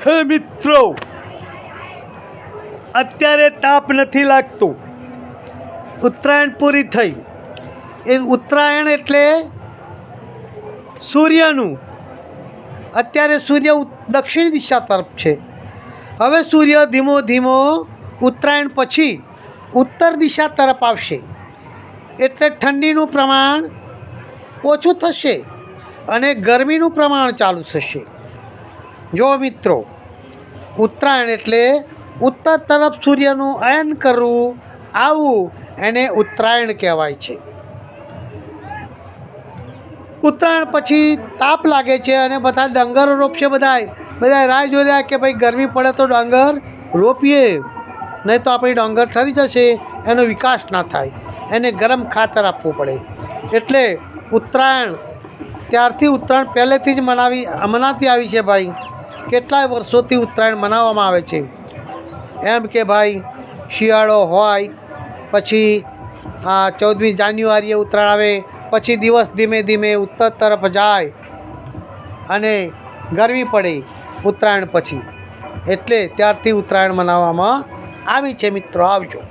હે મિત્રો, અત્યારે તાપ નથી લાગતું. ઉત્તરાયણ પૂરી થઈ. એ ઉત્તરાયણ એટલે સૂર્યનું. અત્યારે સૂર્ય દક્ષિણ દિશા તરફ છે. હવે સૂર્ય ધીમો ધીમો ઉત્તરાયણ પછી ઉત્તર દિશા તરફ આવશે, એટલે ઠંડીનું પ્રમાણ ઓછું થશે અને ગરમીનું પ્રમાણ ચાલુ થશે. જો મિત્રો, ઉત્તરાયણ એટલે ઉત્તર તરફ સૂર્યનું અયન કરવું, આવવું, એને ઉત્તરાયણ કહેવાય છે. ઉત્તરાયણ પછી તાપ લાગે છે અને બધા ડાંગરો રોપશે. બધા રાહ જોઈ રહ્યા કે ભાઈ ગરમી પડે તો ડાંગર રોપીએ, નહીં તો આપણી ડાંગર ઠરી જશે, એનો વિકાસ ના થાય, એને ગરમ ખાતર આપવું પડે. એટલે ઉત્તરાયણ ત્યારથી ઉત્તરાયણ પહેલેથી જ મનાતી આવી છે ભાઈ. કેટલાય વર્ષોથી ઉત્તરાયણ મનાવવામાં આવે છે. એમ કે ભાઈ શિયાળો હોય પછી 14મી જાન્યુઆરીએ ઉત્તરાયણ આવે, પછી દિવસ ધીમે ધીમે ઉત્તર તરફ જાય અને ગરમી પડે ઉત્તરાયણ પછી. એટલે ત્યારથી ઉત્તરાયણ મનાવવામાં આવી છે. મિત્રો, આવજો.